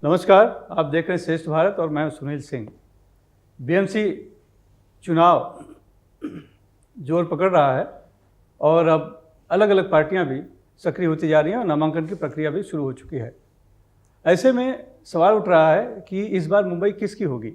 नमस्कार, आप देख रहे हैं श्रेष्ठ भारत और मैं सुनील सिंह। बीएमसी चुनाव जोर पकड़ रहा है और अब अलग अलग पार्टियां भी सक्रिय होती जा रही हैं और नामांकन की प्रक्रिया भी शुरू हो चुकी है। ऐसे में सवाल उठ रहा है कि इस बार मुंबई किसकी होगी।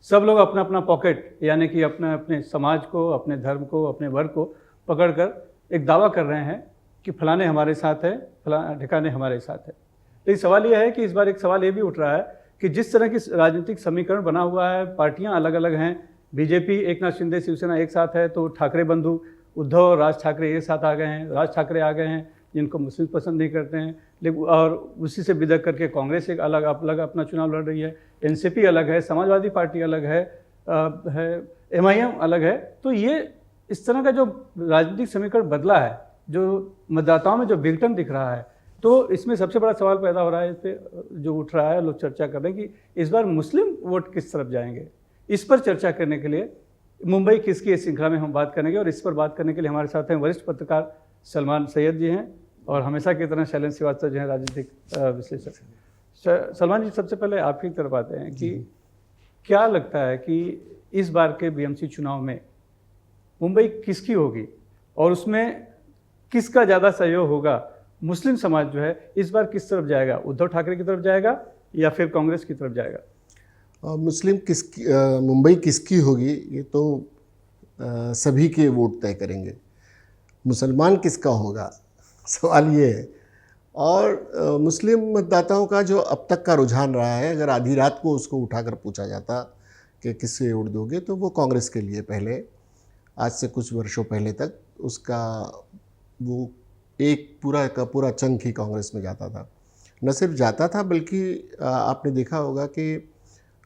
सब लोग अपना अपना पॉकेट यानी कि अपने समाज को, अपने धर्म को, अपने वर्ग को पकड़कर एक दावा कर रहे हैं कि फलाने हमारे साथ है, फलाने ठिकाने हमारे साथ है। लेकिन सवाल यह है कि इस बार एक सवाल ये भी उठ रहा है कि जिस तरह की राजनीतिक समीकरण बना हुआ है, पार्टियां अलग अलग हैं। बीजेपी एकनाथ शिंदे शिवसेना एक साथ है, तो ठाकरे बंधु उद्धव और राज ठाकरे एक साथ आ गए हैं, राज ठाकरे आ गए हैं जिनको मुस्लिम पसंद नहीं करते हैं। लेकिन और उसी से बिदक करके कांग्रेस एक अलग अपना चुनाव लड़ रही है, एनसीपी अलग है, समाजवादी पार्टी अलग है, एमआईएम अलग है। तो ये इस तरह का जो राजनीतिक समीकरण बदला है, जो मतदाताओं में जो विघटन दिख रहा है, तो इसमें सबसे बड़ा सवाल पैदा हो रहा है, इस पर जो उठ रहा है, लोग चर्चा कर रहे हैं कि इस बार मुस्लिम वोट किस तरफ जाएंगे। इस पर चर्चा करने के लिए मुंबई किसकी इस श्रृंखला में हम बात करेंगे और इस पर बात करने के लिए हमारे साथ हैं वरिष्ठ पत्रकार सलमान सैयद जी हैं और हमेशा की तरह शैलेंद्र श्रीवास्तव जी हैं, राजनीतिक विश्लेषक। सलमान जी, सबसे पहले आप ही तरफ आते हैं कि क्या लगता है कि इस बार के बीएमसी चुनाव में मुंबई किसकी होगी और उसमें किसका ज़्यादा सहयोग होगा। मुस्लिम समाज जो है इस बार किस तरफ जाएगा, उद्धव ठाकरे की तरफ जाएगा या फिर कांग्रेस की तरफ जाएगा। मुंबई किसकी होगी ये तो सभी के वोट तय करेंगे। मुसलमान किसका होगा, सवाल ये है। और मुस्लिम मतदाताओं का जो अब तक का रुझान रहा है, अगर आधी रात को उसको उठाकर पूछा जाता कि किससे वोट दोगे, तो वो कांग्रेस के लिए पहले, आज से कुछ वर्षों पहले तक उसका वो एक पूरा का पूरा चंक ही कांग्रेस में जाता था। न सिर्फ जाता था बल्कि आपने देखा होगा कि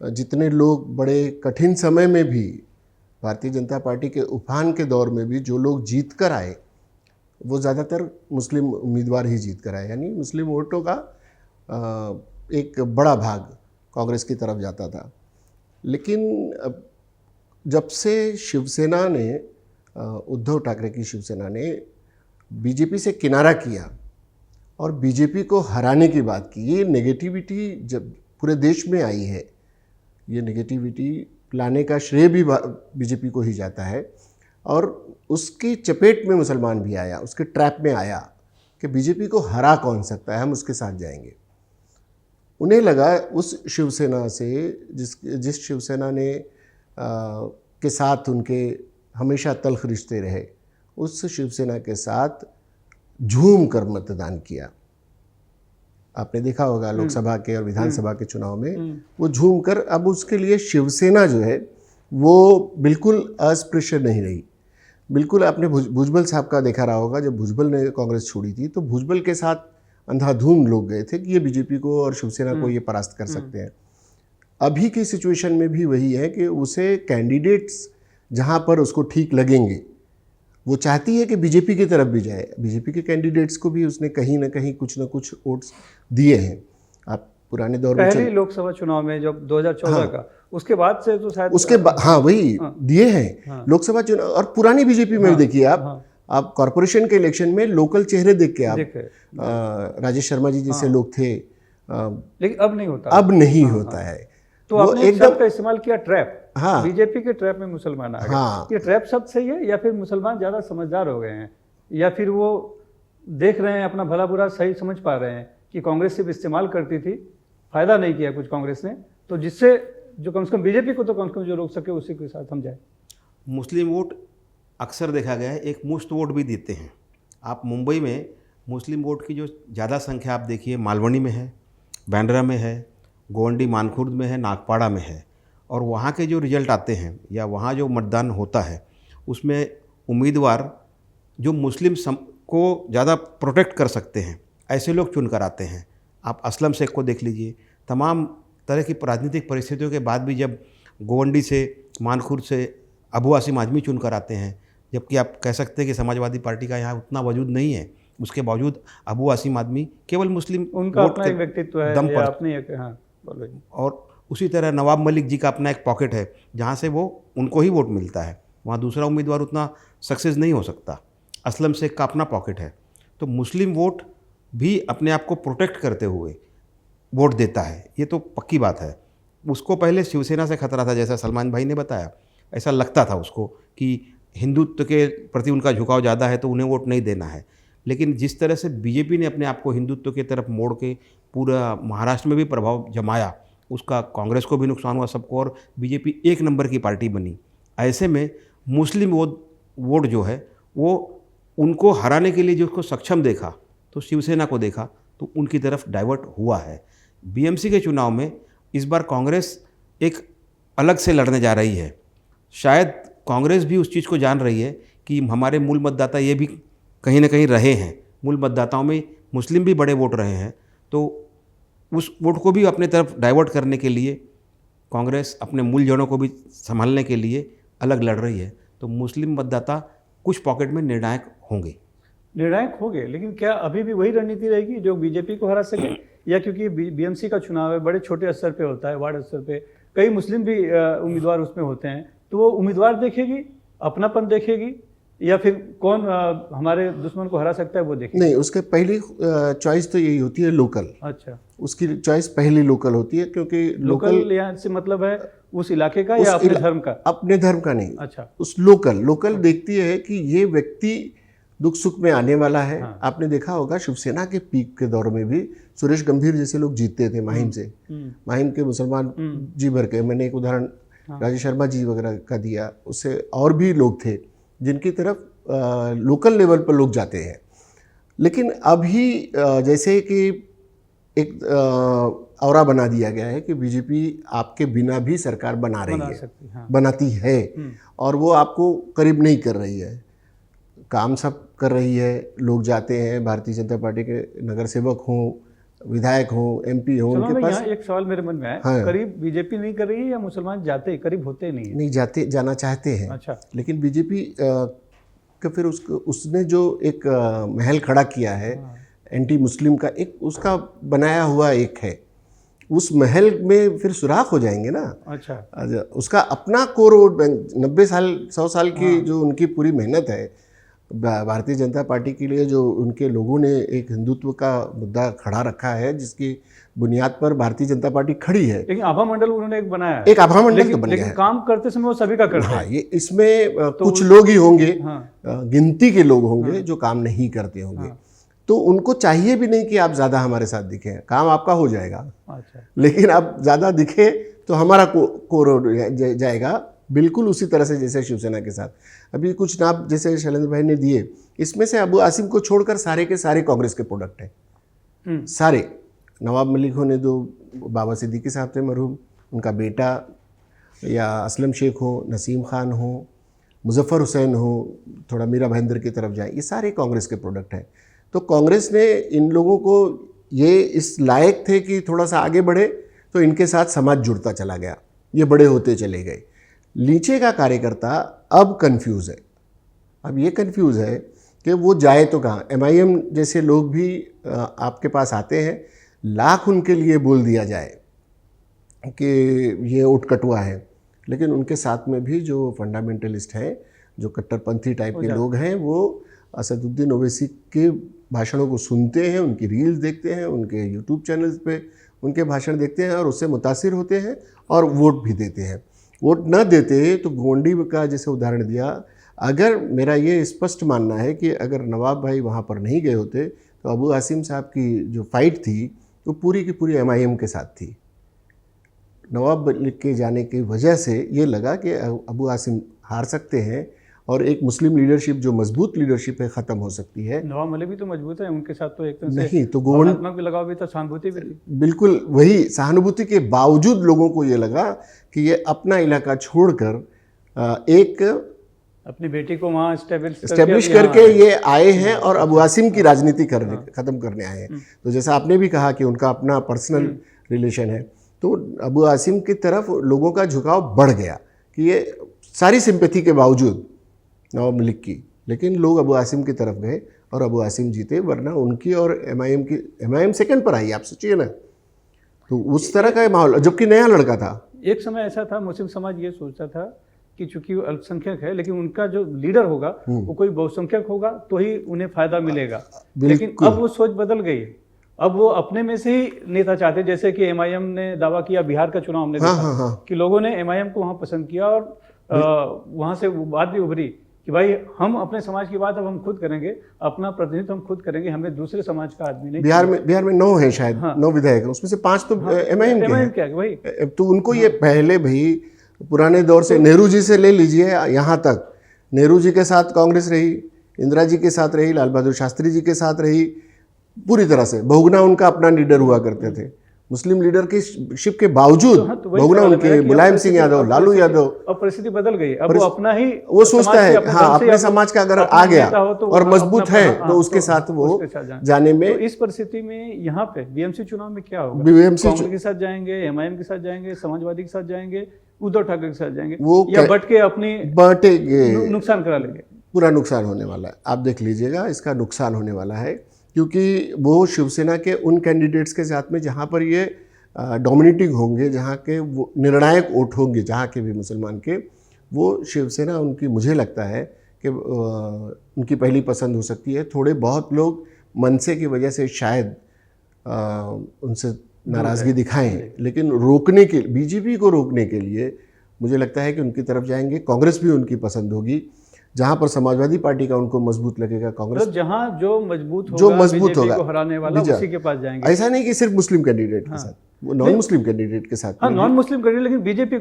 जितने लोग बड़े कठिन समय में भी, भारतीय जनता पार्टी के उफान के दौर में भी जो लोग जीत कर आए, वो ज़्यादातर मुस्लिम उम्मीदवार ही जीत कर आए। यानी मुस्लिम वोटों का एक बड़ा भाग कांग्रेस की तरफ जाता था। लेकिन जब से शिवसेना ने, उद्धव ठाकरे की शिवसेना ने बीजेपी से किनारा किया और बीजेपी को हराने की बात की, ये नेगेटिविटी जब पूरे देश में आई है, ये नेगेटिविटी लाने का श्रेय भी बीजेपी को ही जाता है। और उसकी चपेट में मुसलमान भी आया, उसके ट्रैप में आया कि बीजेपी को हरा कौन सकता है, हम उसके साथ जाएंगे। उन्हें लगा उस शिवसेना से जिस शिवसेना ने के साथ उनके हमेशा तल्ख रिश्ते रहे, उस शिवसेना के साथ झूम कर मतदान किया। आपने देखा होगा लोकसभा के और विधानसभा के चुनाव में वो झूम कर, अब उसके लिए शिवसेना जो है वो बिल्कुल अस्पृश्य नहीं रही। बिल्कुल आपने भुजबल साहब का देखा रहा होगा, जब भुजबल ने कांग्रेस छोड़ी थी तो भुजबल के साथ अंधाधुंध लोग गए थे कि ये बीजेपी को और शिवसेना को ये परास्त कर सकते हैं। अभी की सिचुएशन में भी वही है कि उसे कैंडिडेट्स जहाँ पर उसको ठीक लगेंगे, वो चाहती है कि बीजेपी की तरफ भी जाए। बीजेपी के कैंडिडेट्स को भी उसने कहीं ना कहीं कुछ ना कुछ वोट्स दिए हैं। आप पुराने दौर में पहले लोकसभा चुनाव में जब 2014 का, उसके बाद से तो शायद उसके वही दिए हैं लोकसभा चुनाव। और पुरानी बीजेपी में देखिए आप कॉर्पोरेशन के इलेक्शन में लोकल चेहरे देख के आप राजेश शर्मा जी जैसे लोग थे, लेकिन अब नहीं होता, अब नहीं होता है। तो आपने एक शब्द का इस्तेमाल किया, ट्रैप। हाँ, बीजेपी के ट्रैप में मुसलमान आ गए। हाँ, ये ट्रैप शब्द सही है या फिर मुसलमान ज़्यादा समझदार हो गए हैं या फिर वो देख रहे हैं, अपना भला बुरा सही समझ पा रहे हैं कि कांग्रेस सिर्फ इस्तेमाल करती थी, फ़ायदा नहीं किया कुछ कांग्रेस ने, तो जिससे जो कम से कम बीजेपी को तो कम से कम जो रोक सके उसी के साथ हम जाए। मुस्लिम वोट अक्सर देखा गया है एक मुश्त वोट भी देते हैं। आप मुंबई में मुस्लिम वोट की जो ज़्यादा संख्या आप देखिए, मालवनी में है, बांद्रा में है, गोंडी मानखुर्द में है, नागपाड़ा में है। और वहाँ के जो रिजल्ट आते हैं या वहाँ जो मतदान होता है उसमें उम्मीदवार जो मुस्लिम को ज़्यादा प्रोटेक्ट कर सकते हैं ऐसे लोग चुन कर आते हैं। आप असलम शेख को देख लीजिए, तमाम तरह की राजनीतिक परिस्थितियों के बाद भी जब गोंडी से, मानखुर्द से अबू आसिम आजमी चुन कर आते हैं, जबकि आप कह सकते हैं कि समाजवादी पार्टी का यहाँ उतना वजूद नहीं है, उसके बावजूद अबू आसिम आदमी केवल मुस्लिम उनका अपना एक व्यक्तित्व है, दम पर। अपने और उसी तरह नवाब मलिक जी का अपना एक पॉकेट है जहाँ से वो उनको ही वोट मिलता है, वहाँ दूसरा उम्मीदवार उतना सक्सेस नहीं हो सकता। असलम शेख का अपना पॉकेट है। तो मुस्लिम वोट भी अपने आप को प्रोटेक्ट करते हुए वोट देता है, ये तो पक्की बात है। उसको पहले शिवसेना से खतरा था, जैसा सलमान भाई ने बताया, ऐसा लगता था उसको कि हिंदुत्व के प्रति उनका झुकाव ज़्यादा है तो उन्हें वोट नहीं देना है। लेकिन जिस तरह से बीजेपी ने अपने आप को हिंदुत्व की तरफ मोड़ के पूरा महाराष्ट्र में भी प्रभाव जमाया, उसका कांग्रेस को भी नुकसान हुआ सबको, और बीजेपी एक नंबर की पार्टी बनी। ऐसे में मुस्लिम वोट जो है वो उनको हराने के लिए जो उसको सक्षम देखा तो शिवसेना को देखा तो उनकी तरफ डाइवर्ट हुआ है। बीएमसी के चुनाव में इस बार कांग्रेस एक अलग से लड़ने जा रही है। शायद कांग्रेस भी उस चीज़ को जान रही है कि हमारे मूल मतदाता ये भी कहीं ना कहीं रहे हैं, मूल मतदाताओं में मुस्लिम भी बड़े वोट रहे हैं, तो उस वोट को भी अपने तरफ डाइवर्ट करने के लिए कांग्रेस अपने मूल जड़ों को भी संभालने के लिए अलग लड़ रही है। तो मुस्लिम मतदाता कुछ पॉकेट में निर्णायक होंगे। निर्णायक हो गए, लेकिन क्या अभी भी वही रणनीति रहेगी जो बीजेपी को हरा सके, या क्योंकि बीएमसी का चुनाव है, बड़े छोटे स्तर पे होता है, वार्ड स्तर पे कई मुस्लिम भी उम्मीदवार उसमें होते हैं, तो वो उम्मीदवार देखेगी, अपनापन देखेगी, या फिर कौन हमारे दुश्मन को हरा सकता है वो देखेगी? नहीं, उसके पहली चॉइस तो यही होती है लोकल। अच्छा, उसकी चॉइस पहली लोकल होती है, क्योंकि लोकल यहाँ से मतलब है उस इलाके का या अपने धर्म का? अपने धर्म का नहीं। अच्छा, उस लोकल देखती है कि ये व्यक्ति दुख सुख में आने वाला है। हाँ। आपने देखा होगा शिवसेना के पीक के दौर में भी सुरेश गंभीर जैसे लोग जीतते थे माहिम से। माहिम के मुसलमान जी भर के, मैंने एक उदाहरण राजेश शर्मा जी वगैरह का दिया, उससे और भी लोग थे जिनकी तरफ लोकल लेवल पर लोग जाते हैं। लेकिन अभी जैसे कि एक औरा बना दिया गया है कि बीजेपी आपके बिना भी सरकार बना रही है, हाँ। बनाती है, और वो आपको करीब नहीं कर रही है, काम सब कर रही है। लोग जाते हैं, भारतीय जनता पार्टी के नगर सेवक हों, विधायक हों, एमपी हों, उनके पास। यहाँ एक सवाल मेरे मन में आया, हाँ। करीब बीजेपी नहीं कर रही है या मुसलमान जाते करीब होते नहीं है? नहीं जाते, जाना चाहते हैं। अच्छा, लेकिन बीजेपी का फिर उसने जो एक महल खड़ा किया है एंटी मुस्लिम का, एक उसका बनाया हुआ एक है, उस महल में फिर सुराख हो जाएंगे ना। अच्छा, उसका अपना कोर 90 साल 100 साल की जो उनकी पूरी मेहनत है भारतीय जनता पार्टी के लिए, जो उनके लोगों ने एक हिंदुत्व का मुद्दा खड़ा रखा है जिसकी बुनियाद पर भारतीय जनता पार्टी खड़ी है। लेकिन आभा मंडल उन्होंने एक बनाया है, एक आभा मंडल तो बन गया लेकिन है। काम करते समय वो सभी का करते हैं। हाँ, ये इसमें कुछ लोग ही होंगे, हाँ। गिनती के लोग होंगे जो काम नहीं करते होंगे। तो उनको चाहिए भी नहीं कि आप ज़्यादा हमारे साथ दिखें, काम आपका हो जाएगा। अच्छा, लेकिन आप ज़्यादा दिखे तो हमारा कोर जाएगा, बिल्कुल उसी तरह से जैसे शिवसेना के साथ। अभी कुछ नाम जैसे शैलेंद्र भाई ने दिए, इसमें से अबू आसिम को छोड़कर सारे के सारे कांग्रेस के प्रोडक्ट हैं। सारे नवाब मलिक होने दो, बाबा सिद्दीकी साहब थे मरहूम, उनका बेटा, या असलम शेख हो, नसीम खान हो, मुजफ्फर हुसैन हो, थोड़ा मीरा भाईंदर की तरफ जाए, ये सारे कांग्रेस के प्रोडक्ट हैं। तो कांग्रेस ने इन लोगों को ये इस लायक थे कि थोड़ा सा आगे बढ़े, तो इनके साथ समाज जुड़ता चला गया, ये बड़े होते चले गए। नीचे का कार्यकर्ता अब कंफ्यूज है। अब ये कंफ्यूज है कि वो जाए तो कहाँ। MIM जैसे लोग भी आपके पास आते हैं, लाख उनके लिए बोल दिया जाए कि ये उठकटुआ है, लेकिन उनके साथ में भी जो फंडामेंटलिस्ट हैं, जो कट्टरपंथी टाइप के लोग हैं, वो असदुद्दीन ओवैसी के भाषणों को सुनते हैं, उनकी रील्स देखते हैं, उनके यूट्यूब चैनल्स पे उनके भाषण देखते हैं और उससे मुतासिर होते हैं और वोट भी देते हैं। वोट न देते तो गोंडी का जैसे उदाहरण दिया, अगर मेरा ये स्पष्ट मानना है कि अगर नवाब भाई वहाँ पर नहीं गए होते तो अबू आसिम साहब की जो फाइट थी वो पूरी की पूरी MIM के साथ थी। नवाब मलिक के जाने की वजह से ये लगा कि अबू आसिम हार सकते हैं और एक मुस्लिम लीडरशिप जो मजबूत लीडरशिप है ख़त्म हो सकती है। नवाब मलिक भी तो मजबूत है, उनके साथ तो एक तरह से नहीं तो भावनात्मक भी लगाव भी था, सहानुभूति भी थी। बिल्कुल वही सहानुभूति के बावजूद लोगों को ये लगा कि ये अपना इलाका छोड़कर एक अपनी बेटी को वहाँ एस्टेब्लिश करके ये आए हैं और अबू आसिम की राजनीति ख़त्म करने आए हैं। तो जैसा आपने भी कहा कि उनका अपना पर्सनल रिलेशन है, तो अबू आसिम की तरफ लोगों का झुकाव बढ़ गया कि ये सारी सिंपैथी के बावजूद नवाब मलिक की, लेकिन लोग अबू आसिम की तरफ गए और अबू आसिम जीते। वरना उनकी और MIM सेकंड पर आई, आप सोचिए ना। तो उस तरह का माहौल, जबकि नया लड़का था। एक समय ऐसा था, मुस्लिम समाज ये सोचता था कि चूंकि वो अल्पसंख्यक है, लेकिन उनका जो लीडर होगा वो कोई बहुसंख्यक होगा तो ही उन्हें फायदा मिलेगा। लेकिन अब वो सोच बदल गई है। अब वो अपने में से ही नेता चाहते हैं, जैसे कि एमआईएम ने दावा किया बिहार का चुनाव हमने हाँ, देखा हाँ, हाँ। कि लोगों ने एमआईएम को वहाँ पसंद किया और वहाँ से वो बात भी उभरी कि भाई हम अपने समाज की बात अब हम खुद करेंगे, अपना प्रतिनिधित्व हम खुद करेंगे, हमें दूसरे समाज का आदमी नहीं। बिहार में 9 है शायद, हाँ। 9 विधायक, उसमें से 5 तो एमआईएम के हैं। क्या वही तो उनको ये पहले भाई पुराने दौर से नेहरू जी से ले लीजिए यहाँ तक, नेहरू जी के साथ कांग्रेस रही, इंदिरा जी के साथ रही, लाल बहादुर शास्त्री जी के साथ रही, पूरी तरह से बहुगुणा उनका अपना लीडर हुआ करते थे। मुस्लिम लीडर की शिप के बावजूद बहुगुणा उनके, मुलायम सिंह यादव, लालू यादव। अब परिस्थिति बदल गई, अब वो अपना ही वो सोचता है हाँ अपने समाज का अगर आ गया और मजबूत है तो उसके साथ वो जाने में। तो इस परिस्थिति में यहाँ पे बीएमसी चुनाव में क्या होगा? बीएमसी कांग्रेस के साथ जाएंगे, एमआईएम के साथ जाएंगे, समाजवादी के साथ जाएंगे, उद्धव ठाकरे के साथ जाएंगे, वो या बट के अपनी बांटेंगे, नुकसान करा लेंगे? पूरा नुकसान होने वाला है, आप देख लीजिएगा, इसका नुकसान होने वाला है। क्योंकि वो शिवसेना के उन कैंडिडेट्स के साथ में जहाँ पर ये डोमिनेटिंग होंगे, जहाँ के वो निर्णायक वोट होंगे, जहाँ के भी मुसलमान के, वो शिवसेना उनकी, मुझे लगता है कि उनकी पहली पसंद हो सकती है। थोड़े बहुत लोग मनसे की वजह से शायद उनसे नाराज़गी दिखाएं, लेकिन रोकने के, बीजेपी को रोकने के लिए मुझे लगता है कि उनकी तरफ जाएंगे। कांग्रेस भी उनकी पसंद होगी, जहाँ पर समाजवादी पार्टी का उनको मजबूत लगेगा कांग्रेस, मतलब जहाँ जो मजबूत होगा को हराने वाला उसी के पास जाएंगे। ऐसा नहीं कि सिर्फ मुस्लिम कैंडिडेट के साथ, वो नॉन मुस्लिम कैंडिडेट के साथ, हाँ नॉन मुस्लिम कैंडिडेट, लेकिन बीजेपी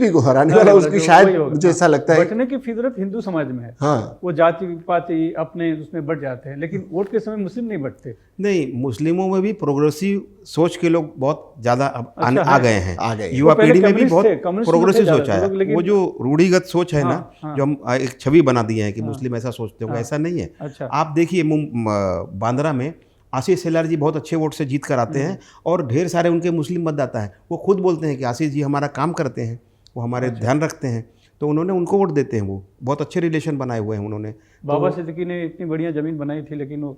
को हराने वाला उसकी शायद मुझे ऐसा लगता है बटने की फितरत हिंदू समाज में है। हाँ, वो जाति पाति अपने उसमें बट जाते हैं, लेकिन वोट के समय मुस्लिम नहीं बटते। नहीं, मुस्लिमों में भी प्रोग्रेसिव सोच के लोग बहुत ज़्यादा आ गए हैं, युवा पहले पीढ़ी में भी बहुत कम्युनिस्ट प्रोग्रेसिव थे सोच है। लेकिन- वो जो रूढ़िगत सोच है ना, हाँ। जो हम एक छवि बना दिए हैं कि मुस्लिम ऐसा सोचते होंगे, ऐसा नहीं है। अच्छा। आप देखिए बांद्रा में आशीष शेलार जी बहुत अच्छे वोट से जीत कर आते हैं और ढेर सारे उनके मुस्लिम मतदाता हैं। वो खुद बोलते हैं कि आशीष जी हमारा काम करते हैं, वो हमारे ध्यान रखते हैं, तो उन्होंने उनको वोट देते हैं। वो बहुत अच्छे रिलेशन बनाए हुए हैं उन्होंने। बाबा सिद्दीकी ने इतनी बढ़िया जमीन बनाई थी, लेकिन वो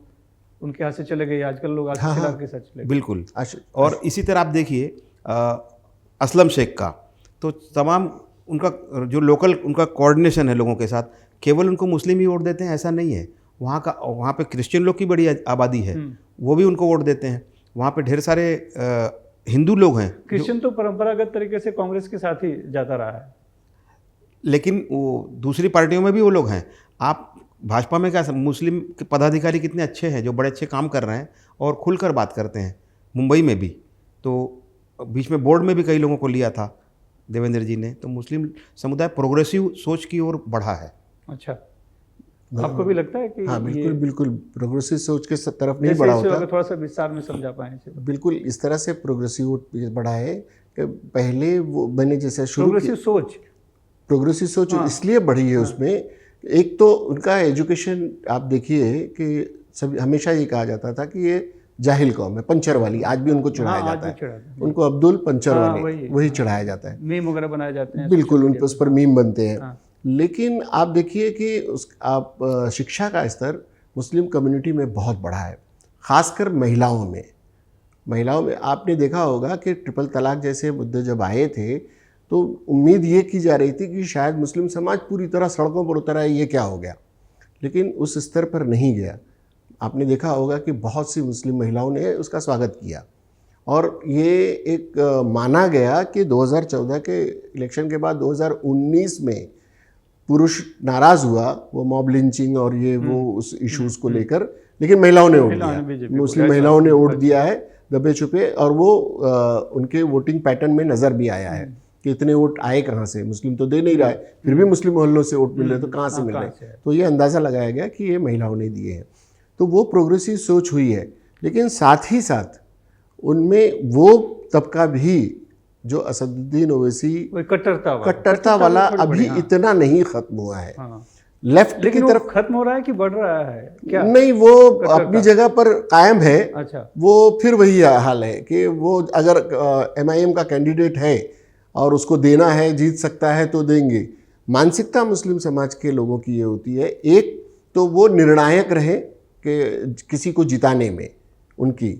उनके हाथ से चले गए। आजकल लोग आशीष शेलार के साथ चले गए। बिल्कुल। और इसी तरह आप देखिए असलम शेख का, तो तमाम उनका जो लोकल उनका कोऑर्डिनेशन है लोगों के साथ, केवल उनको मुस्लिम ही वोट देते हैं ऐसा नहीं है। वहाँ पे क्रिश्चियन लोग की बड़ी आबादी है, वो भी उनको वोट देते हैं। वहाँ पे ढेर सारे हिंदू लोग हैं। क्रिश्चियन तो परंपरागत तरीके से कांग्रेस के साथ ही जाता रहा है, लेकिन वो दूसरी पार्टियों में भी वो लोग हैं। आप भाजपा में क्या, मुस्लिम के पदाधिकारी कितने अच्छे हैं, जो बड़े अच्छे काम कर रहे हैं और खुलकर बात करते हैं। मुंबई में भी तो बीच में बोर्ड में भी कई लोगों को लिया था देवेंद्र जी ने। तो मुस्लिम समुदाय प्रोग्रेसिव सोच की ओर बढ़ा है। अच्छा, आपको भी लगता है कि हाँ बिल्कुल प्रोग्रेसिव सोच के तरफ नहीं बढ़ा होता? थोड़ा सा विस्तार में समझा पाए। बिल्कुल इस तरह से प्रोग्रेसिव बढ़ा है कि पहले वो मैंने जैसे प्रोग्रेसिव सोच इसलिए बढ़ी है उसमें। एक तो उनका एजुकेशन, आप देखिए कि सब हमेशा ये कहा जाता था कि ये जाहिल कौम है, पंचर वाली। आज भी उनको चढ़ाया जाता है, उनको अब्दुल पंचर वाले वही चढ़ाया जाता है, मीम वगैरह बनाए जाते हैं, बिल्कुल उस पर मीम बनते हैं। लेकिन आप देखिए कि शिक्षा का स्तर मुस्लिम कम्युनिटी में बहुत बढ़ा है, ख़ासकर महिलाओं में। आपने देखा होगा कि ट्रिपल तलाक जैसे मुद्दे जब आए थे तो उम्मीद ये की जा रही थी कि शायद मुस्लिम समाज पूरी तरह सड़कों पर उतर आए, ये क्या हो गया, लेकिन उस स्तर पर नहीं गया। आपने देखा होगा कि बहुत सी मुस्लिम महिलाओं ने उसका स्वागत किया और ये एक माना गया कि 2014 के इलेक्शन के बाद 2019 में पुरुष नाराज़ हुआ, वो मॉब लिंचिंग और ये वो उस इश्यूज़ को लेकर, लेकिन महिलाओं ने वोट दिया, मुस्लिम महिलाओं ने वोट दिया है दबे छुपे। और वो उनके वोटिंग पैटर्न में नज़र भी आया है कि इतने वोट आए कहाँ से, मुस्लिम तो दे नहीं रहा है, फिर भी मुस्लिम मोहल्लों से वोट मिल रहे, तो कहाँ से मिल रहे हैं। तो ये अंदाज़ा लगाया गया कि ये महिलाओं ने दिए हैं। तो वो प्रोग्रेसिव सोच हुई है, लेकिन साथ ही साथ उनमें वो तबका भी जो असदुद्दीन ओवैसी कट्टरता वाला अभी इतना नहीं खत्म हुआ है। लेफ्ट की तरफ खत्म हो रहा है कि बढ़ रहा है क्या? नहीं, वो अपनी जगह पर कायम है। अच्छा, वो फिर वही हाल है कि वो अगर एमआईएम का कैंडिडेट है और उसको देना है, जीत सकता है तो देंगे। मानसिकता मुस्लिम समाज के लोगों की ये होती है, एक तो वो निर्णायक रहे कि किसी को जिताने में उनकी,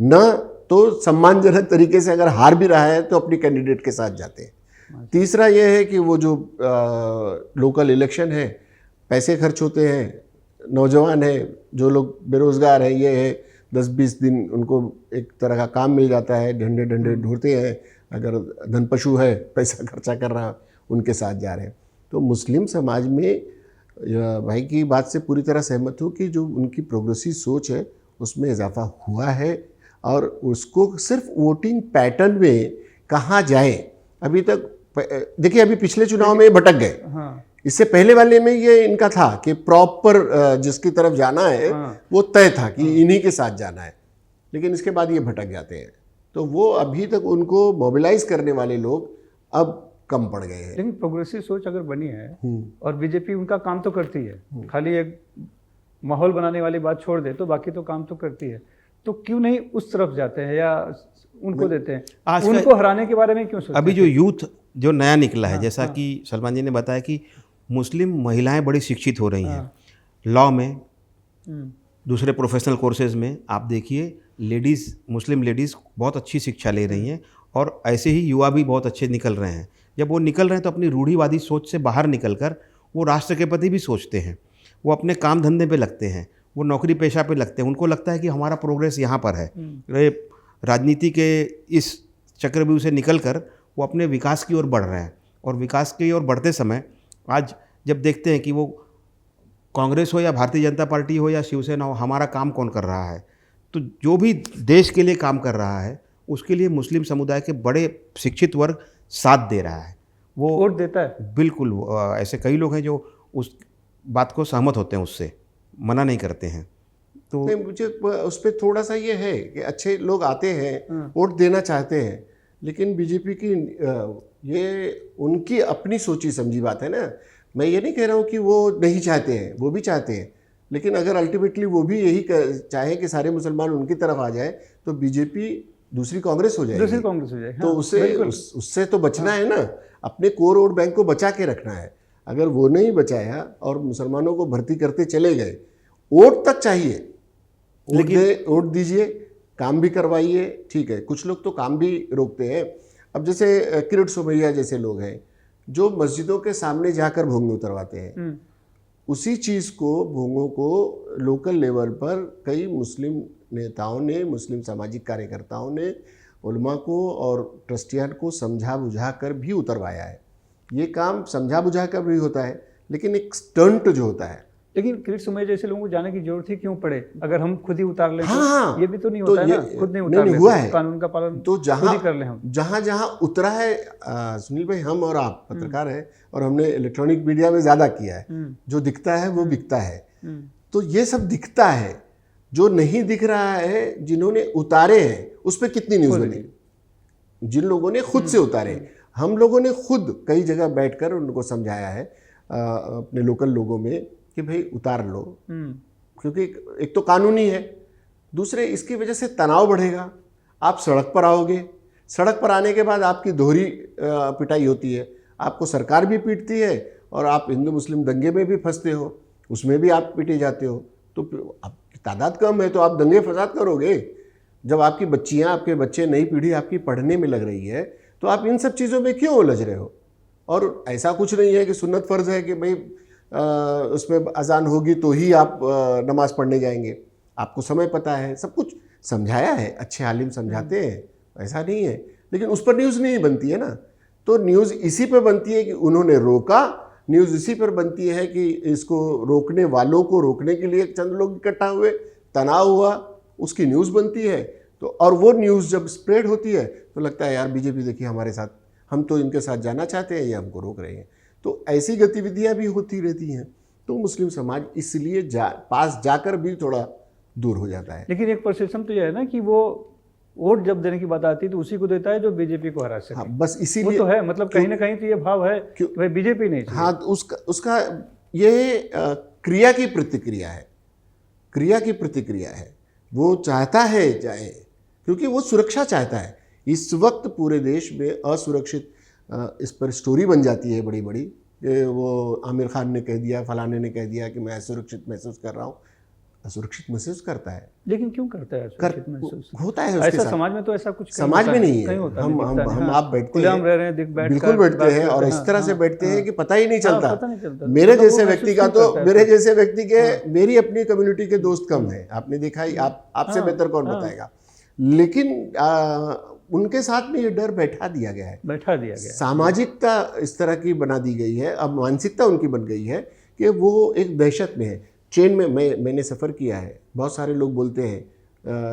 न तो सम्मानजनक तरीके से अगर हार भी रहा है तो अपनी कैंडिडेट के साथ जाते हैं। तीसरा ये है कि वो जो लोकल इलेक्शन है, पैसे खर्च होते हैं, नौजवान है, जो लोग बेरोज़गार हैं, ये है, 10-20 दिन उनको एक तरह का काम मिल जाता है, डंडे डंडे ढूंढते हैं, अगर धन पशु है, पैसा खर्चा कर रहा है, उनके साथ जा रहे हैं। तो मुस्लिम समाज में भाई की बात से पूरी तरह सहमत हूँ कि जो उनकी प्रोग्रेसिव सोच है उसमें इजाफा हुआ है, और उसको सिर्फ वोटिंग पैटर्न में कहाँ जाए अभी तक। देखिए अभी पिछले चुनाव में भटक गए, हाँ, इससे पहले वाले में ये इनका था कि प्रॉपर जिसकी तरफ जाना है हाँ, वो तय था कि इन्हीं के साथ जाना है, लेकिन इसके बाद ये भटक जाते हैं। तो वो अभी तक उनको मोबिलाइज करने वाले लोग अब कम पड़ गए हैं। लेकिन प्रोग्रेसिव सोच अगर बनी है और बीजेपी उनका काम तो करती है, खाली एक माहौल बनाने वाली बात छोड़ दे तो बाकी तो काम तो करती है, तो क्यों नहीं उस तरफ जाते हैं या उनको देते हैं? आज उनको हराने के बारे में क्यों सोचते अभी जो यूथ जो नया निकला है, हाँ, जैसा हाँ, कि सलमान जी ने बताया कि मुस्लिम महिलाएं बड़ी शिक्षित हो रही हैं, हाँ, लॉ में, हम्म, दूसरे प्रोफेशनल कोर्सेज में। आप देखिए लेडीज़, मुस्लिम लेडीज़ बहुत अच्छी शिक्षा ले रही हैं, और ऐसे ही युवा भी बहुत अच्छे निकल रहे हैं। जब वो निकल रहे हैं तो अपनी रूढ़िवादी सोच से बाहर निकलकर वो राष्ट्र के प्रति भी सोचते हैं, वो अपने काम धंधे पे लगते हैं, वो नौकरी पेशा पे लगते हैं। उनको लगता है कि हमारा प्रोग्रेस यहाँ पर है। ये राजनीति के इस चक्रव्यूह से निकलकर वो अपने विकास की ओर बढ़ रहे हैं, और विकास की ओर बढ़ते समय आज जब देखते हैं कि वो कांग्रेस हो या भारतीय जनता पार्टी हो या शिवसेना हो, हमारा काम कौन कर रहा है, तो जो भी देश के लिए काम कर रहा है उसके लिए मुस्लिम समुदाय के बड़े शिक्षित वर्ग साथ दे रहा है। वो वोट देता है। बिल्कुल ऐसे कई लोग हैं जो उस बात को सहमत होते हैं, उससे मना नहीं करते हैं। तो नहीं, मुझे उस पर थोड़ा सा ये है कि अच्छे लोग आते हैं, वोट देना चाहते हैं, लेकिन बीजेपी की ये उनकी अपनी सोची समझी बात है ना। मैं ये नहीं कह रहा हूँ कि वो नहीं चाहते हैं, वो भी चाहते हैं, लेकिन अगर अल्टीमेटली वो भी यही चाहे कि सारे मुसलमान उनकी तरफ आ जाए तो बीजेपी दूसरी कांग्रेस हो जाएगी। दूसरी कांग्रेस हो जाए, तो हाँ, उससे तो बचना है ना, अपने कोर वोट बैंक को बचा के रखना है। अगर वो नहीं बचाया और मुसलमानों को भर्ती करते चले गए, वोट तक चाहिए, वोट दीजिए, काम भी करवाइए, ठीक है। कुछ लोग तो काम भी रोकते हैं। अब जैसे किरीट सोमैया जैसे लोग हैं जो मस्जिदों के सामने जाकर भोंगे उतरवाते हैं, उसी चीज़ को, भोंगों को लोकल लेवल पर कई मुस्लिम नेताओं ने, मुस्लिम सामाजिक कार्यकर्ताओं ने उलमा को और ट्रस्टियान को समझा बुझा कर भी उतरवाया है। ये काम समझा बुझा कर भी होता है, लेकिन एक स्टंट जो होता है। लेकिन किरीट सोमैया जैसे लोगों को जाने की जरूरत ही क्यों पड़े? अगर हम खुद ही उतार लें हाँ, तो ये भी तो नहीं तो होता है ना, खुद नहीं उतार लें हुआ है, कानून का पालन तो खुद ही कर लें हम। जहाँ जहाँ उतरा है, सुनील भाई, हम और आप पत्रकार हैं और हमने इलेक्ट्रॉनिक मीडिया में ज़्यादा किया है, जो दिखता है वो बिकता है। तो ये सब दिखता है, जो नहीं दिख रहा है, जिन्होंने उतारे हैं उस पर कितनी न्यूज़ बनी, जिन लोगों ने खुद से उतारे। हम लोगों ने खुद कई जगह बैठकर उनको समझाया है अपने लोकल लोगों में कि भाई उतार लो, क्योंकि एक तो कानूनी है, दूसरे इसकी वजह से तनाव बढ़ेगा। आप सड़क पर आओगे, सड़क पर आने के बाद आपकी दोहरी पिटाई होती है, आपको सरकार भी पीटती है और आप हिंदू मुस्लिम दंगे में भी फंसते हो, उसमें भी आप पीटे जाते हो। तो आपकी तादाद कम है तो आप दंगे फसाद करोगे। जब आपकी बच्चियां, आपके बच्चे, नई पीढ़ी आपकी पढ़ने में लग रही है, तो आप इन सब चीज़ों में क्यों उलझ रहे हो? और ऐसा कुछ नहीं है कि सुन्नत फ़र्ज़ है कि भाई उसमें अजान होगी तो ही आप नमाज़ पढ़ने जाएंगे। आपको समय पता है, सब कुछ समझाया है, अच्छे आलिम समझाते हैं, ऐसा नहीं है। लेकिन उस पर न्यूज़ नहीं बनती है ना। तो न्यूज़ इसी पर बनती है कि उन्होंने रोका, न्यूज़ इसी पर बनती है कि इसको रोकने वालों को रोकने के लिए चंद लोग इकट्ठा हुए, तनाव हुआ, उसकी न्यूज़ बनती है। तो और वो न्यूज़ जब स्प्रेड होती है तो लगता है यार बीजेपी देखिए हमारे साथ, हम तो इनके साथ जाना चाहते हैं, ये हमको रोक रहे हैं। तो ऐसी गतिविधियां भी होती रहती हैं। तो मुस्लिम समाज इसलिए पास जाकर भी थोड़ा दूर हो जाता है। लेकिन एक परसेप्शन तो यह है ना कि वो वोट जब देने की बात आती है तो उसी को देता है जो बीजेपी को हरा सके। हाँ, बस वो इसीलिए तो है, मतलब कहीं ना कहीं तो ये भाव है कि भाई बीजेपी नहीं चाहिए। हाँ, उसका ये क्रिया की प्रतिक्रिया है, क्रिया की प्रतिक्रिया है। वो चाहता है जाए, क्योंकि वो सुरक्षा चाहता है। इस वक्त पूरे देश में असुरक्षित, इस पर स्टोरी बन जाती है बड़ी बड़ी, वो आमिर खान ने कह दिया, फलाने ने कह दिया कि मैं असुरक्षित महसूस कर रहा हूँ। असुरक्षित महसूस करता है। लेकिन क्यों करता है सुरक्षित महसूस? होता है उसके ऐसा साथ। समाज में तो ऐसा कुछ समाज में नहीं कहीं है। होता हम नहीं, दिखता नहीं। हम हाँ, आप बैठते खुलेआम रह रहे हैं, बिल्कुल बैठते हैं और इस तरह से बैठते हैं कि पता ही नहीं चलता। पता नहीं चलता। मेरे मतलब वो जैसे व्यक्ति का महसूस तो नहीं करता है। मेरे जैसे व्यक्ति के मेरी अपनी कम्युनिटी के दोस्त कम है। आपने देखा ही, आपसे हाँ, बेहतर कौन हाँ। बताएगा। लेकिन उनके साथ में ये डर बैठा दिया गया है। बैठा दिया गया है। सामाजिकता इस तरह की बना दी गई है, अब मानसिकता उनकी बन गई है कि वो एक दहशत में है। ट्रेन में मैंने सफ़र किया है, बहुत सारे लोग बोलते हैं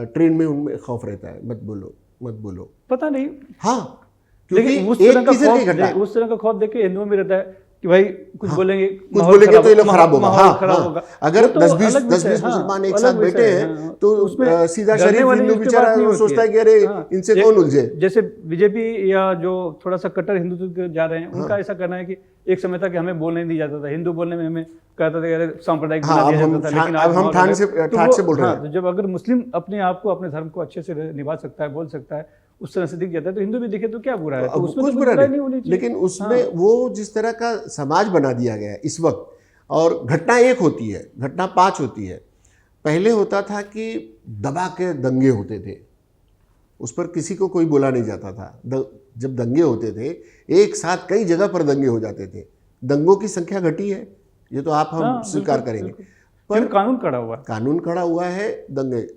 ट्रेन में उनमें खौफ रहता है, मत बोलो मत बोलो। पता नहीं, हाँ, क्योंकि लेकिन उस एक तरह का किसी की घटना खौफ, उस तरह का खौफ देख के हिंदुओं में रहता है कि भाई कुछ बोलेंगे, कुछ बोलेंगे तो ये लोग खराब होगा। माहौल हाँ, खराब हाँ। होगा। अगर वो तो 10-20 अलग विषय है, मुसलमान एक अलग साथ विषय बैठे है, हैं हाँ। तो उसमें सीधा डरने शरीफ वाली हिंदू उसकी बेचारा बात नहीं वो होती सोचता है कि अरे हाँ, इनसे कौन उलझे। जैसे बीजेपी या जो थोड़ा सा कट्टर हिंदुत्व के जा रहे हैं, उनका ऐसा कहना है कि एक समय था कि हमें बोलने नहीं दिया जाता था, हिंदू बोलने में हमें कहता था कि अरे सांप्रदायिक बना हाँ, दिया अब जाता था। लेकिन अब हम माहौल ठाठ है। से तो ठाठ वो- से बोल रहे हाँ, हैं। तो जब अगर मुस्लिम अपने आप को, अपने धर्म को अच्छे से निभा सकता है, बोल सकता है, उस तरह से दिख जाता है, तो हिंदू भी दिखे तो क्या बुरा है? तो उसमें कुछ तो बुरा बुराई नहीं होनी नहीं, चाहिए। लेकिन उसमें वो जिस तरह का समाज बना दिया गया है इस वक्त, और घटना एक होती है, घटना 5 होती है। पहले होता था कि दबा के दंगे होते थे, उस पर किसी को कोई बोला नहीं जाता था। जब दंगे होते थे, एक साथ कई जगह पर दंगे हो जाते थे। दंगों की संख्या घटी है, ये तो आप हम हाँ, स्वीकार बिल्कुल, करेंगे। बिल्कुल। पर फिर कानून खड़ा हुआ। कानून खड़ा हुआ है, दंगे,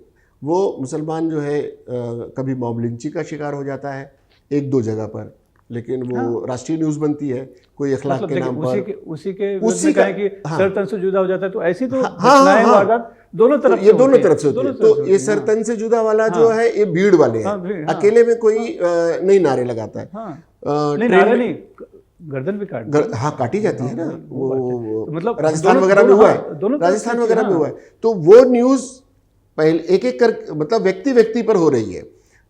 वो मुसलमान जो है कभी मॉब लिंचिंग का शिकार हो जाता है 1-2 जगह पर, लेकिन वो राष्ट्रीय न्यूज़ बनती है कोई अखलाक मतलब के देखिए, नाम उसी के उसी विरुद्ध का- कहें कि हाँ। सर तन से जुदा हो जाता है, तो ऐसी तो हाँ, घटनाएं, हाँ। वारदात दोनों तरफ ये से दोनों होती है। तरफ से होती है। दोनों तरफ तो से ये होती है, सरतन से जुदा वाला जो हाँ। है ये भीड़ वाले हाँ, हैं, भीड़, हाँ। अकेले में कोई नहीं नारे लगाता है। हाँ। नहीं, ट्रेन नारे में- नहीं, गर्दन भी काट दी। हाँ, काटी जाती है ना, हाँ, वो बात है। तो मतलब राजस्थान दोनों- वगैरह में दोनों- हुआ हाँ, है, दोनों तरफ राजस्थान से वगैरह में हाँ। हुआ है। तो वो न्यूज़ पहले एक एक कर, मतलब व्यक्ति व्यक्ति पर हो रही है,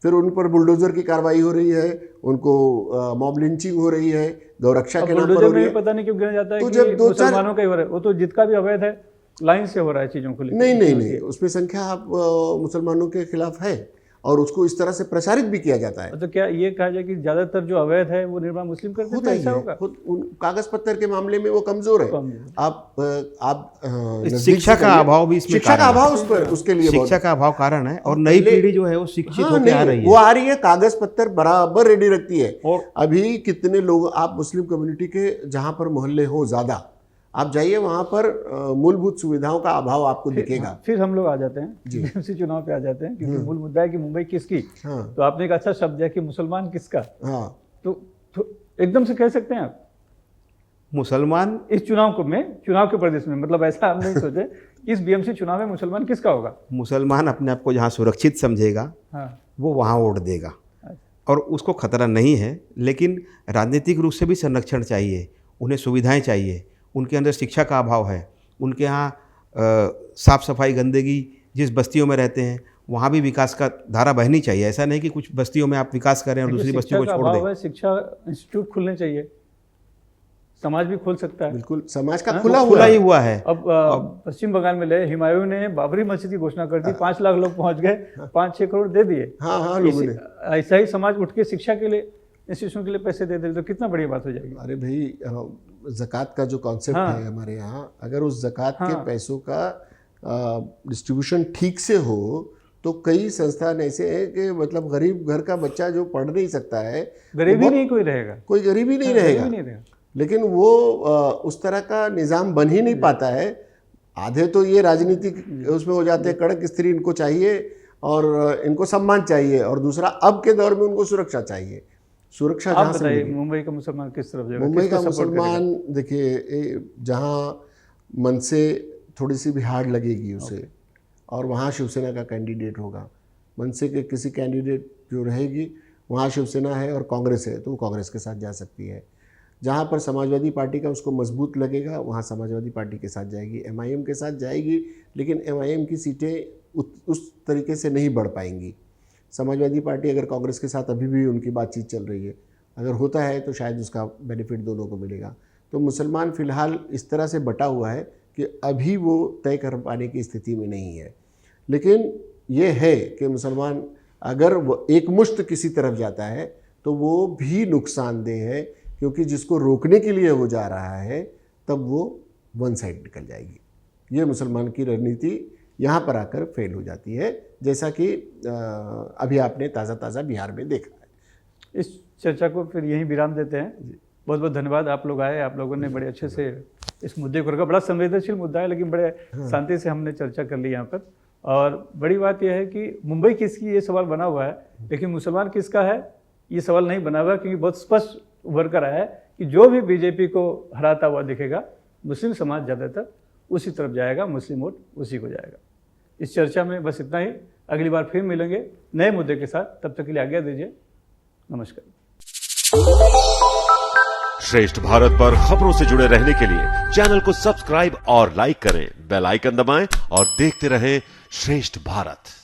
फिर उन पर बुलडोजर की कार्रवाई हो रही है, उनको मॉब लिंचिंग हो रही है, गौरक्षा के नाम पर बुलडोजर हो में रही भी है। पता नहीं क्यों गिना जाता है तो कि जब 2-4 मुसलमानों का ही हो रहा है, वो तो जितना भी अवैध है लाइन से हो रहा है चीजों को लेकर। नहीं, उसमें संख्या आप मुसलमानों के खिलाफ है और उसको इस तरह से प्रचारित भी किया जाता है। तो क्या ये कहा जाए कि ज्यादातर जो अवैध है वो निर्माण मुस्लिम करते होता थे, ही ऐसा है, होगा? कागज पत्तर के मामले में वो कमजोर है। कमजोर। आप नजदीक शिक्षा से का कहिए। अभाव भी इसमें शिक्षा का कारण है। अभाव उस पर उसके लिए बहुत- शिक्षा का अभाव कारण है, और नई पहले- पीढ़ी जो है वो शिक्षित हाँ, होकर आ नहीं, रही वो है। आ रही है, कागज पत्तर बराबर रेडी रखती है। और अभी कितने लोग, आप मुस्लिम कम्युनिटी के जहाँ पर मोहल्ले हो ज़्यादा, आप जाइए वहाँ पर मूलभूत सुविधाओं का अभाव आपको दिखेगा। फिर हम लोग आ जाते हैं बीएमसी चुनाव पे आ जाते हैं, क्योंकि मूल मुद्दा है कि मुंबई किसकी। हाँ, तो आपने एक अच्छा शब्द है कि मुसलमान किसका। हाँ, तो एकदम से कह सकते हैं आप मुसलमान इस चुनाव के प्रदेश में, मतलब ऐसा हम नहीं सोचे कि इस बीएमसी चुनाव में मुसलमान किसका होगा। मुसलमान अपने आप को जहाँ सुरक्षित समझेगा हाँ, वो वहाँ वोट देगा, और उसको खतरा नहीं है। लेकिन राजनीतिक रूप से भी संरक्षण चाहिए, उन्हें सुविधाएं चाहिए। उनके अंदर शिक्षा का अभाव है, उनके यहाँ साफ सफाई, गंदगी, जिस बस्तियों में रहते हैं वहाँ भी विकास का धारा बहनी चाहिए। ऐसा नहीं कि कुछ बस्तियों में आप विकास करें और दूसरी शिक्षा बस्तियों को का छोड़ अभाव दें। है, शिक्षा इंस्टीट्यूट खुलने चाहिए, समाज भी खोल सकता है। बिल्कुल समाज का हाँ, खुला हुआ खुला ही है। हुआ है। अब पश्चिम बंगाल में ले हुमायूं ने बाबरी मस्जिद की घोषणा कर दी, 5 लाख लोग पहुंच गए, 5-6 करोड़ दे दिए। हाँ, हाँ, लोगों ने। ऐसा ही समाज उठ के शिक्षा के लिए, इंस्टीट्यूशन के लिए पैसे दे दे तो कितना बढ़िया बात हो जाएगी। अरे भाई, ज़कात का जो कॉन्सेप्ट हाँ। है हमारे यहाँ, अगर उस ज़कात के हाँ। पैसों का डिस्ट्रीब्यूशन ठीक से हो तो कई संस्थान ऐसे हैं कि मतलब गरीब घर का बच्चा जो पढ़ नहीं सकता है, गरीबी नहीं कोई रहेगा, कोई गरीबी नहीं गरीबी रहेगा। नहीं रहेगा। लेकिन वो उस तरह का निज़ाम बन ही नहीं पाता है। आधे तो ये राजनीतिक उसमें हो जाते हैं, कड़क स्त्री इनको चाहिए और इनको सम्मान चाहिए, और दूसरा अब के दौर में उनको सुरक्षा चाहिए। सुरक्षा आप जहाँ से बताइए मिलेगी। मुंबई का मुसलमान किस तरफ जाएगा, मुंबई किसको का support मुसलमान देखिए, जहाँ मन से थोड़ी सी भी हार्ड लगेगी उसे, और वहाँ शिवसेना का कैंडिडेट होगा। मन से के किसी कैंडिडेट जो रहेगी वहाँ शिवसेना है और कांग्रेस है तो वो कांग्रेस के साथ जा सकती है। जहाँ पर समाजवादी पार्टी का उसको मजबूत लगेगा वहाँ समाजवादी पार्टी के साथ जाएगी, एमआईएम के साथ जाएगी, लेकिन एमआईएम की सीटें उस तरीके से नहीं बढ़ पाएंगी। समाजवादी पार्टी अगर कांग्रेस के साथ अभी भी उनकी बातचीत चल रही है, अगर होता है तो शायद उसका बेनिफिट दोनों को मिलेगा। तो मुसलमान फ़िलहाल इस तरह से बटा हुआ है कि अभी वो तय कर पाने की स्थिति में नहीं है। लेकिन ये है कि मुसलमान अगर वो एकमुश्त किसी तरफ जाता है तो वो भी नुकसानदेह है, क्योंकि जिसको रोकने के लिए वो जा रहा है तब वो वन साइड निकल जाएगी। ये मुसलमान की रणनीति यहाँ पर आकर फेल हो जाती है, जैसा कि अभी आपने ताज़ा बिहार में देखा है। इस चर्चा को फिर यहीं विराम देते हैं। बहुत बहुत धन्यवाद, आप लोग आए, आप लोगों ने बड़े अच्छे से इस मुद्दे को रखा। बड़ा संवेदनशील मुद्दा है, लेकिन बड़े शांति से हमने चर्चा कर ली यहाँ पर। और बड़ी बात यह है कि मुंबई किसकी, ये सवाल बना हुआ है, लेकिन मुसलमान किसका है ये सवाल नहीं बना हुआ, क्योंकि बहुत स्पष्ट उभर कर आया है कि जो भी बीजेपी को हराता हुआ दिखेगा, मुस्लिम समाज ज़्यादातर उसी तरफ जाएगा, मुस्लिम वोट उसी को जाएगा। इस चर्चा में बस इतना ही। अगली बार फिर मिलेंगे नए मुद्दे के साथ, तब तक के लिए आज्ञा दीजिए। नमस्कार। श्रेष्ठ भारत पर खबरों से जुड़े रहने के लिए चैनल को सब्सक्राइब और लाइक करें, बेल आइकन दबाएं और देखते रहें श्रेष्ठ भारत।